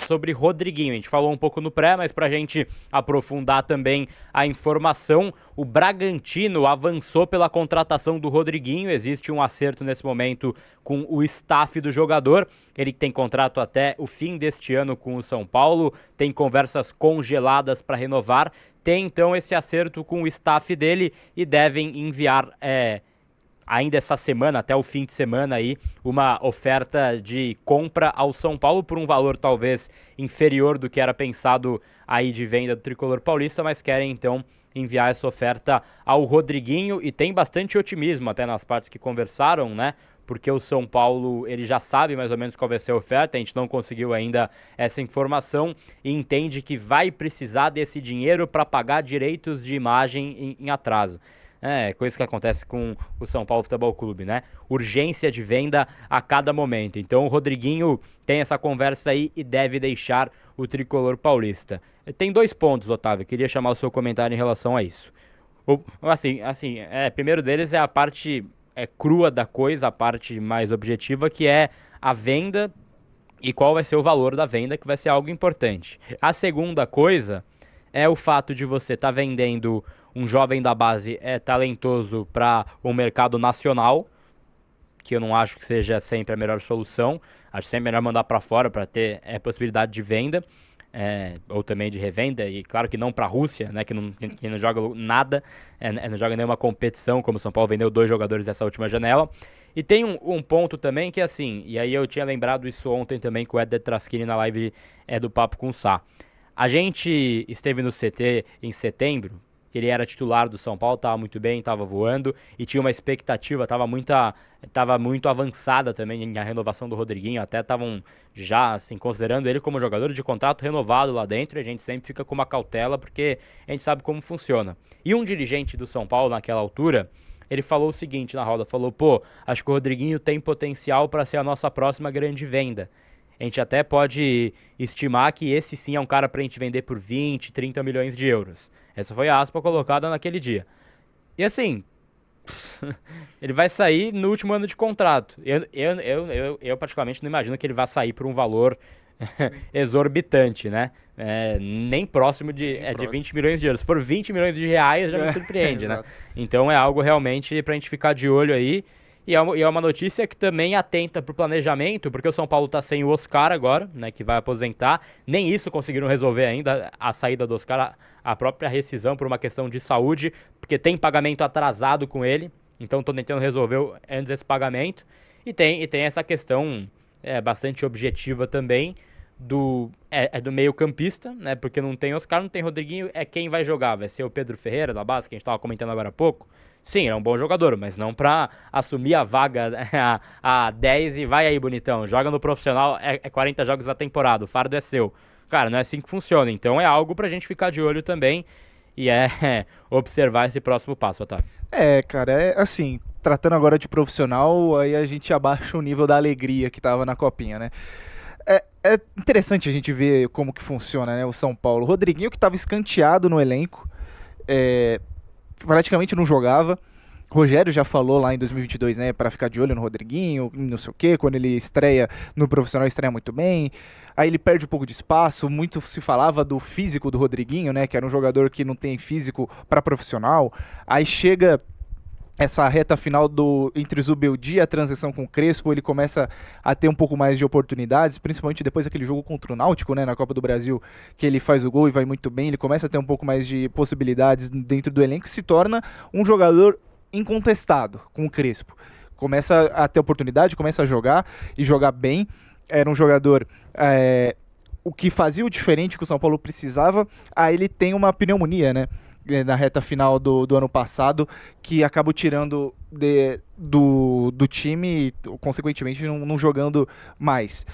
sobre Rodriguinho. A gente falou um pouco no pré, mas para a gente aprofundar também a informação, o Bragantino avançou pela contratação do Rodriguinho. Existe um acerto nesse momento com o staff do jogador. Ele tem contrato até o fim deste ano com o São Paulo, tem conversas congeladas para renovar. Tem então esse acerto com o staff dele e devem enviar ainda essa semana, até o fim de semana aí, uma oferta de compra ao São Paulo por um valor talvez inferior do que era pensado aí de venda do Tricolor Paulista, mas querem então enviar essa oferta ao Rodriguinho e tem bastante otimismo até nas partes que conversaram, né? Porque o São Paulo, ele já sabe mais ou menos qual vai ser a oferta, a gente não conseguiu ainda essa informação e entende que vai precisar desse dinheiro para pagar direitos de imagem em atraso. Coisa que acontece com o São Paulo Futebol Clube, né? Urgência de venda a cada momento. Então o Rodriguinho tem essa conversa aí e deve deixar o Tricolor Paulista. Tem 2 pontos, Otávio, queria chamar o seu comentário em relação a isso. Primeiro deles é a parte crua da coisa, a parte mais objetiva, que é a venda e qual vai ser o valor da venda, que vai ser algo importante. A segunda coisa é o fato de você estar vendendo um jovem da base talentoso para um mercado nacional, que eu não acho que seja sempre a melhor solução. Acho sempre melhor mandar para fora para ter possibilidade de venda, ou também de revenda, e claro que não para a Rússia, né, que não joga nada, não joga nenhuma competição, como o São Paulo vendeu 2 jogadores nessa última janela. E tem um ponto também que assim, e aí eu tinha lembrado isso ontem também com o Éder Traschini na live do Papo com o Sá. A gente esteve no CT em setembro, ele era titular do São Paulo, estava muito bem, estava voando e tinha uma expectativa, estava muito avançada também a renovação do Rodriguinho, até estavam já assim, considerando ele como jogador de contrato renovado lá dentro, e a gente sempre fica com uma cautela porque a gente sabe como funciona. E um dirigente do São Paulo naquela altura, ele falou o seguinte na roda, acho que o Rodriguinho tem potencial para ser a nossa próxima grande venda. A gente até pode estimar que esse sim é um cara para a gente vender por 20, 30 milhões de euros. Essa foi a aspa colocada naquele dia. E assim, ele vai sair no último ano de contrato. Eu particularmente não imagino que ele vá sair por um valor exorbitante, né? Nem próximo de 20 milhões de euros. Se for 20 milhões de reais já me surpreende, né? Então é algo realmente pra gente ficar de olho aí. E é uma notícia que também atenta pro planejamento, porque o São Paulo tá sem o Oscar agora, né, que vai aposentar. Nem isso conseguiram resolver ainda, a saída do Oscar, a própria rescisão por uma questão de saúde, porque tem pagamento atrasado com ele, então estão tentando resolver antes esse pagamento. E tem essa questão bastante objetiva também do meio campista, né, porque não tem Oscar, não tem Rodriguinho, quem vai jogar? Vai ser o Pedro Ferreira da base, que a gente estava comentando agora há pouco? Sim, é um bom jogador, mas não pra assumir a vaga a 10 e vai aí, bonitão. Joga no profissional, 40 jogos da temporada, o fardo é seu. Cara, não é assim que funciona. Então é algo pra gente ficar de olho também e observar esse próximo passo, Otávio. Cara, assim, tratando agora de profissional, aí a gente abaixa o nível da alegria que tava na copinha, né? É interessante a gente ver como que funciona, né, o São Paulo. O Rodriguinho, que tava escanteado no elenco, praticamente não jogava. Rogério já falou lá em 2022, né, para ficar de olho no Rodriguinho, não sei o que, quando ele estreia no profissional, estreia muito bem. Aí ele perde um pouco de espaço, muito se falava do físico do Rodriguinho, né, que era um jogador que não tem físico para profissional. Aí chega essa reta final entre Zubeldia e a transição com o Crespo, ele começa a ter um pouco mais de oportunidades, principalmente depois daquele jogo contra o Náutico, né, na Copa do Brasil, que ele faz o gol e vai muito bem, ele começa a ter um pouco mais de possibilidades dentro do elenco e se torna um jogador incontestado com o Crespo. Começa a ter oportunidade, começa a jogar e jogar bem. Era um jogador o que fazia o diferente que o São Paulo precisava. Aí ele tem uma pneumonia, né, na reta final do ano passado, que acabou tirando do time e, consequentemente, não jogando mais.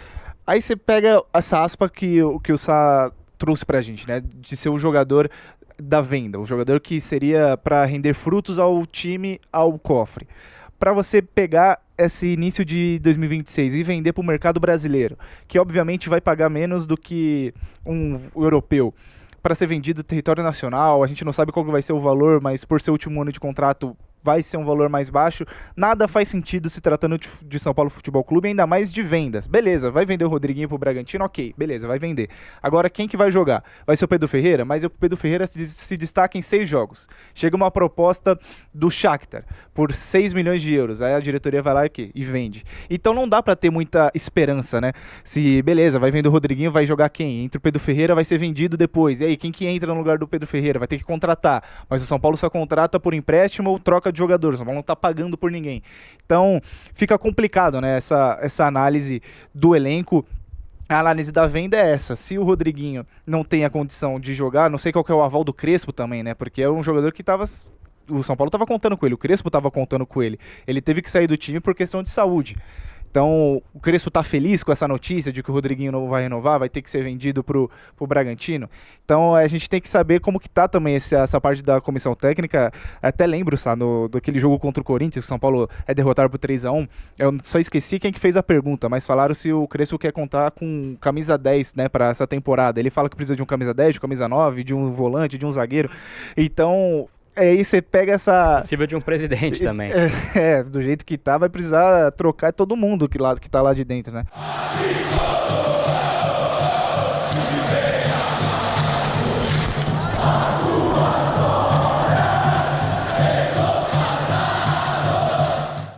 Aí você pega essa aspa que o Sá trouxe pra gente, né, de ser um jogador da venda, um jogador que seria para render frutos ao time, ao cofre. Para você pegar esse início de 2026 e vender para o mercado brasileiro, que obviamente vai pagar menos do que um europeu, para ser vendido no território nacional, a gente não sabe qual que vai ser o valor, mas por ser o último ano de contrato vai ser um valor mais baixo. Nada faz sentido se tratando de São Paulo Futebol Clube, ainda mais de vendas. Beleza, vai vender o Rodriguinho pro Bragantino? Ok, beleza, vai vender. Agora, quem que vai jogar? Vai ser o Pedro Ferreira? Mas o Pedro Ferreira se destaca em 6 jogos. Chega uma proposta do Shakhtar por 6 milhões de euros. Aí a diretoria vai lá e vende. Então não dá pra ter muita esperança, né? Se, beleza, vai vender o Rodriguinho, vai jogar quem? Entre o Pedro Ferreira, vai ser vendido depois. E aí, quem que entra no lugar do Pedro Ferreira? Vai ter que contratar. Mas o São Paulo só contrata por empréstimo ou troca de jogador. O São Paulo não tá pagando por ninguém. Então, fica complicado, né? Essa análise do elenco. A análise da venda é essa. Se o Rodriguinho não tem a condição de jogar, não sei qual que é o aval do Crespo também, né? Porque é um jogador que tava... O São Paulo estava contando com ele, o Crespo estava contando com ele. Ele teve que sair do time por questão de saúde. Então, o Crespo tá feliz com essa notícia de que o Rodriguinho não vai renovar, vai ter que ser vendido pro Bragantino. Então, a gente tem que saber como que tá também essa parte da comissão técnica. Até lembro, sabe, daquele jogo contra o Corinthians, que o São Paulo é derrotado por 3-1. Eu só esqueci quem que fez a pergunta, mas falaram se o Crespo quer contar com camisa 10, né, para essa temporada. Ele fala que precisa de um camisa 10, de um camisa 9, de um volante, de um zagueiro. Então... Aí você pega essa... Possível de um presidente também. Do jeito que tá, vai precisar trocar todo mundo que tá lá de dentro, né?